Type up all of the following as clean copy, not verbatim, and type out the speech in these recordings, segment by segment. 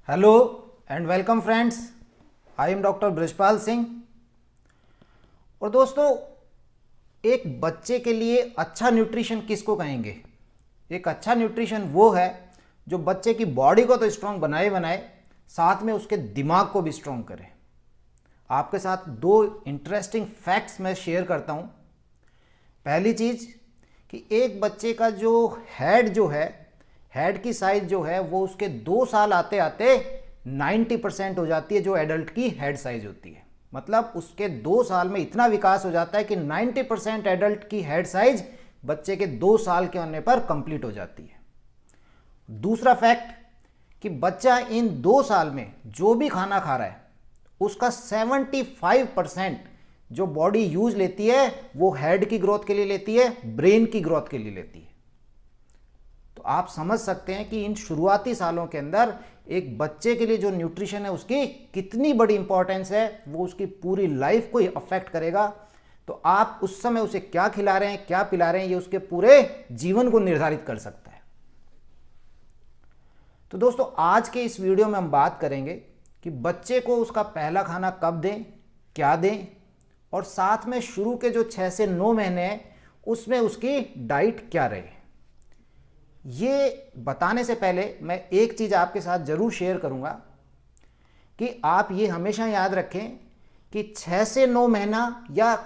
Hello and welcome friends. I am doctor Brijpal Singh. और दोस्तों, एक बच्चे के लिए अच्छा न्यूट्रिशन किसको कहेंगे? एक अच्छा न्यूट्रिशन वो है जो बच्चे की बॉडी को तो स्ट्रांग बनाए बनाए, साथ में उसके दिमाग को भी स्ट्रांग करे। आपके साथ दो इंटरेस्टिंग फैक्ट्स मैं शेयर करता हूँ। पहली चीज़ कि एक बच्चे का जो हेड की साइज जो है वो उसके 2 साल आते आते 90% हो जाती है, जो एडल्ट की हेड साइज होती है। मतलब उसके 2 साल में इतना विकास हो जाता है कि 90% एडल्ट की हेड साइज बच्चे के 2 साल के होने पर कंप्लीट हो जाती है। दूसरा फैक्ट कि बच्चा इन 2 साल में जो भी खाना खा रहा है उसका 75% जो बॉडी यूज लेती है वो हेड की ग्रोथ के लिए लेती है, ब्रेन की ग्रोथ के लिए लेती है। तो आप समझ सकते हैं कि इन शुरुआती सालों के अंदर एक बच्चे के लिए जो न्यूट्रिशन है उसकी कितनी बड़ी इंपॉर्टेंस है, वो उसकी पूरी लाइफ को ही अफेक्ट करेगा। तो आप उस समय उसे क्या खिला रहे हैं, क्या पिला रहे हैं, ये उसके पूरे जीवन को निर्धारित कर सकता है। तो दोस्तों, आज के इस वीडियो में हम बात करेंगे कि बच्चे को उसका पहला खाना कब दें, क्या दें, और साथ में शुरू के जो 6 से 9 महीने हैं उसमें उसकी डाइट क्या रहे। ये बताने से पहले मैं एक चीज़ आपके साथ ज़रूर शेयर करूंगा कि आप ये हमेशा याद रखें कि 6 से 9 महीना, या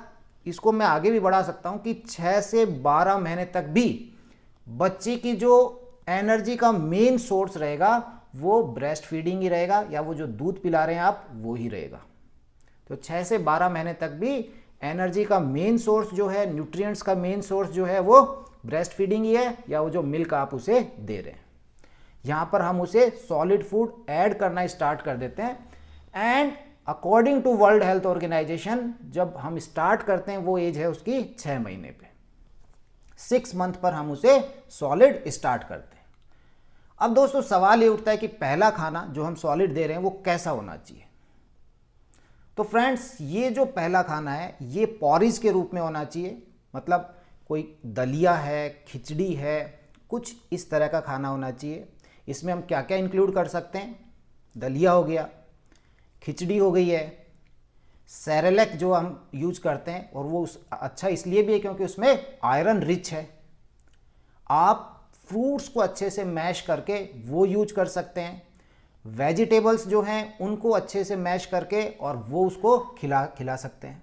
इसको मैं आगे भी बढ़ा सकता हूं कि 6 से 12 महीने तक भी बच्चे की जो एनर्जी का मेन सोर्स रहेगा वो ब्रेस्ट फीडिंग ही रहेगा, या वो जो दूध पिला रहे हैं आप वो ही रहेगा। तो 6 से 12 महीने तक भी एनर्जी का मेन सोर्स जो है, न्यूट्रिएंट्स का मेन सोर्स जो है वो ब्रेस्ट फीडिंग ही है, या वो जो मिल्क आप उसे दे रहे हैं। यहां पर हम उसे सॉलिड फूड ऐड करना स्टार्ट कर देते हैं। And according to world health organisation जब हम स्टार्ट करते हैं वो एज है उसकी 6 महीने पे। 6 मंथ पर हम उसे सॉलिड स्टार्ट करते हैं। अब दोस्तों, सवाल ये उठता है कि पहला खाना जो हम सॉलिड दे रहे हैं वो कैसा होना चाहिए। तो फ्रेंड्स, ये जो पहला खाना है ये पॉरिज के रूप में होना चाहिए। मतलब कोई दलिया है, खिचड़ी है, कुछ इस तरह का खाना होना चाहिए। इसमें हम क्या क्या इंक्लूड कर सकते हैं? दलिया हो गया, खिचड़ी हो गई है, सेरेलैक जो हम यूज करते हैं, और वो अच्छा इसलिए भी है क्योंकि उसमें आयरन रिच है। आप फ्रूट्स को अच्छे से मैश करके वो यूज कर सकते हैं। वेजिटेबल्स जो हैं उनको अच्छे से मैश करके और वो उसको खिला सकते हैं।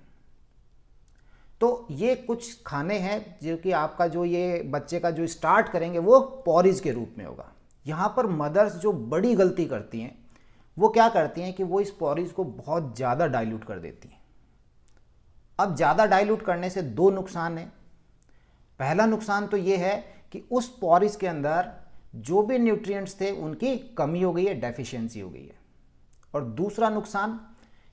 तो ये कुछ खाने हैं जो कि आपका जो ये बच्चे का जो स्टार्ट करेंगे वो पॉरिज के रूप में होगा। यहाँ पर मदर्स जो बड़ी गलती करती हैं वो क्या करती हैं कि वो इस पॉरिज को बहुत ज़्यादा डाइल्यूट कर देती हैं। अब ज़्यादा डाइल्यूट करने से 2 नुकसान हैं। पहला नुकसान तो ये है कि उस पॉरिज के अंदर जो भी न्यूट्रिएंट्स थे उनकी कमी हो गई है, डेफिशिएंसी हो गई है। और दूसरा नुकसान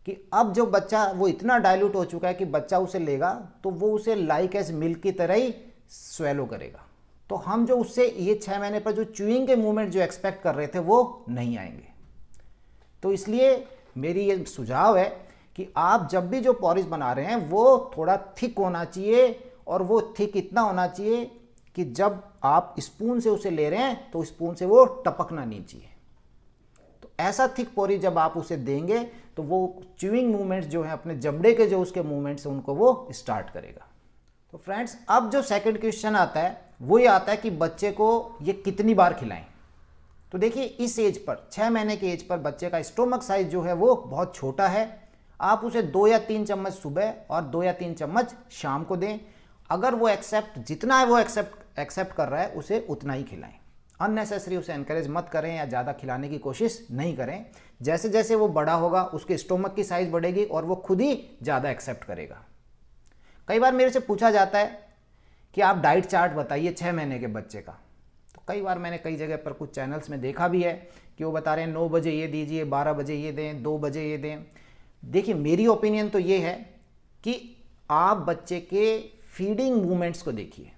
कि अब जो बच्चा वो इतना डाइल्यूट हो चुका है कि बच्चा उसे लेगा तो वो उसे लाइक एज मिल्क की तरह ही स्वेलो करेगा। तो हम जो उससे ये 6 महीने पर जो च्यूइंग के मूवमेंट जो एक्सपेक्ट कर रहे थे वो नहीं आएंगे। तो इसलिए मेरी ये सुझाव है कि आप जब भी जो पॉरिज बना रहे हैं वो थोड़ा थिक होना चाहिए, और वो थिक इतना होना चाहिए कि जब आप स्पून से उसे ले रहे हैं तो स्पून से वो टपकना नहीं चाहिए। तो ऐसा थिक पॉरिज जब आप उसे देंगे तो वो च्यूइंग मूवमेंट्स जो हैं, अपने जबड़े के जो उसके मूवमेंट्स हैं उनको वो स्टार्ट करेगा। तो फ्रेंड्स, अब जो सेकंड क्वेश्चन आता है वो ये आता है कि बच्चे को ये कितनी बार खिलाएं। तो देखिए, इस एज पर 6 महीने के एज पर बच्चे का स्टोमक साइज जो है वो बहुत छोटा है। आप उसे 2 या 3 चम्मच सुबह और 2 या 3 चम्मच शाम को दें। अगर वो जितना है वो एक्सेप्ट कर रहा है उसे उतना ही खिलाएं। अननेसेसरी उसे एनकरेज मत करें या ज़्यादा खिलाने की कोशिश नहीं करें। जैसे जैसे वो बड़ा होगा उसके स्टोमक की साइज बढ़ेगी और वो खुद ही ज़्यादा एक्सेप्ट करेगा। कई बार मेरे से पूछा जाता है कि आप डाइट चार्ट बताइए 6 महीने के बच्चे का। तो कई बार मैंने कई जगह पर कुछ चैनल्स में देखा भी है कि वो बता रहे हैं 9 बजे ये दीजिए, 12 बजे ये दें, 2 बजे ये दें। देखिए, मेरी ओपिनियन तो ये है कि आप बच्चे के फीडिंग मूवमेंट्स को देखिए।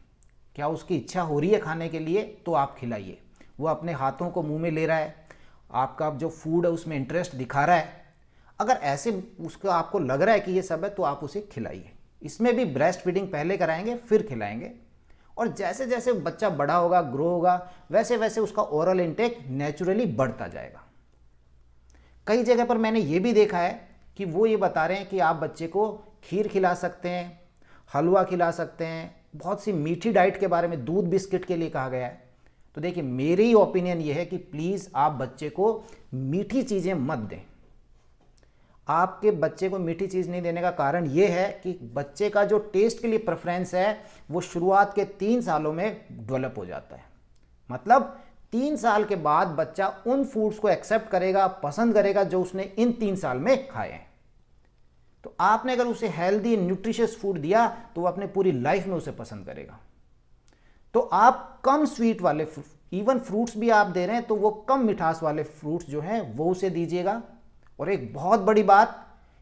क्या उसकी इच्छा हो रही है खाने के लिए तो आप खिलाइए। वो अपने हाथों को मुंह में ले रहा है, आपका जो फूड है उसमें इंटरेस्ट दिखा रहा है, अगर ऐसे उसका आपको लग रहा है कि ये सब है तो आप उसे खिलाइए। इसमें भी ब्रेस्ट फीडिंग पहले कराएंगे फिर खिलाएंगे। और जैसे जैसे बच्चा बड़ा होगा, ग्रो होगा, वैसे वैसे उसका ओरल इंटेक नेचुरली बढ़ता जाएगा। कई जगह पर मैंने ये भी देखा है कि वो ये बता रहे हैं कि आप बच्चे को खीर खिला सकते हैं, हलवा खिला सकते हैं, बहुत सी मीठी डाइट के बारे में, दूध बिस्किट के लिए कहा गया है। तो देखिए, मेरी ओपिनियन ये है कि प्लीज़ आप बच्चे को मीठी चीज़ें मत दें। आपके बच्चे को मीठी चीज़ नहीं देने का कारण ये है कि बच्चे का जो टेस्ट के लिए प्रेफरेंस है वो शुरुआत के 3 सालों में डेवलप हो जाता है। मतलब 3 साल के बाद बच्चा उन फूड्स को एक्सेप्ट करेगा, पसंद करेगा जो उसने इन 3 साल में खाए हैं। तो आपने अगर उसे हेल्दी न्यूट्रिशियस फूड दिया तो वो अपने पूरी लाइफ में उसे पसंद करेगा। तो आप कम स्वीट वाले, इवन फ्रूट्स भी आप दे रहे हैं तो वो कम मिठास वाले फ्रूट्स जो हैं वो उसे दीजिएगा। और एक बहुत बड़ी बात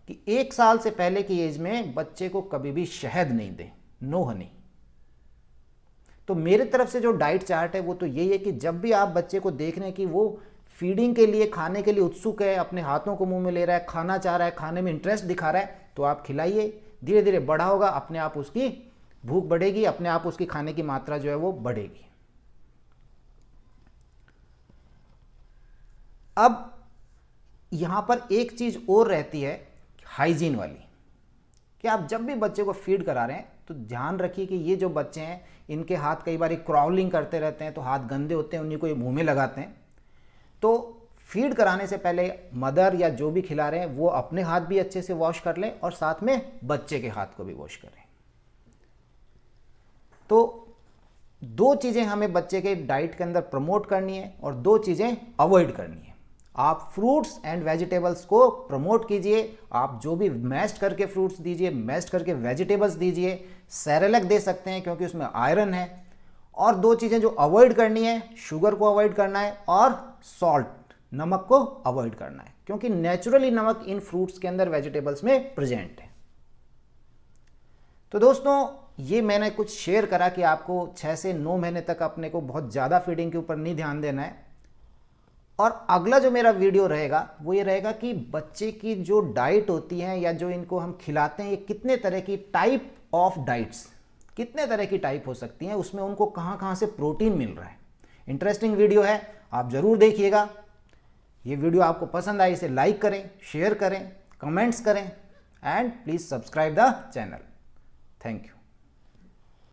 कि 1 साल से पहले की एज में बच्चे को कभी भी शहद नहीं दें, नो हनी। तो मेरे तरफ से जो डाइट चार्ट है वो तो यही है कि जब भी आप बच्चे को देख रहे हैं कि वो फीडिंग के लिए, खाने के लिए उत्सुक है, अपने हाथों को मुंह में ले रहा है, खाना चाह रहा है, खाने में इंटरेस्ट दिखा रहा है, तो आप खिलाइए। धीरे धीरे बड़ा होगा, अपने आप उसकी भूख बढ़ेगी, अपने आप उसकी खाने की मात्रा जो है वो बढ़ेगी। अब यहां पर एक चीज और रहती है हाइजीन वाली, कि आप जब भी बच्चे को फीड करा रहे हैं तो ध्यान रखिए कि ये जो बच्चे हैं इनके हाथ कई बार क्रॉलिंग करते रहते हैं, तो हाथ गंदे होते हैं, उन्हीं को ये मुंह में लगाते हैं। तो फीड कराने से पहले मदर या जो भी खिला रहे हैं वो अपने हाथ भी अच्छे से वॉश कर लें और साथ में बच्चे के हाथ को भी वॉश करें। तो 2 चीज़ें हमें बच्चे के डाइट के अंदर प्रमोट करनी है और 2 चीज़ें अवॉइड करनी है। आप फ्रूट्स एंड वेजिटेबल्स को प्रमोट कीजिए। आप जो भी मैश्ड करके फ्रूट्स दीजिए, मैश्ड करके वेजिटेबल्स दीजिए, सेरेलैक दे सकते हैं क्योंकि उसमें आयरन है। और 2 चीज़ें जो अवॉइड करनी है, शुगर को अवॉइड करना है और सॉल्ट, नमक को अवॉइड करना है, क्योंकि नेचुरली नमक इन फ्रूट्स के अंदर, वेजिटेबल्स में प्रेजेंट है। तो दोस्तों, ये मैंने कुछ शेयर करा कि आपको 6 से 9 महीने तक अपने को बहुत ज़्यादा फीडिंग के ऊपर नहीं ध्यान देना है। और अगला जो मेरा वीडियो रहेगा वो ये रहेगा कि बच्चे की जो डाइट होती है या जो इनको हम खिलाते हैं, ये कितने तरह की टाइप ऑफ डाइट्स, कितने तरह की टाइप हो सकती हैं, उसमें उनको कहाँ कहाँ से प्रोटीन मिल रहा है। इंटरेस्टिंग वीडियो है, आप ज़रूर देखिएगा। ये वीडियो आपको पसंद आए इसे लाइक करें, शेयर करें, कमेंट्स करें and please subscribe the channel. Thank you.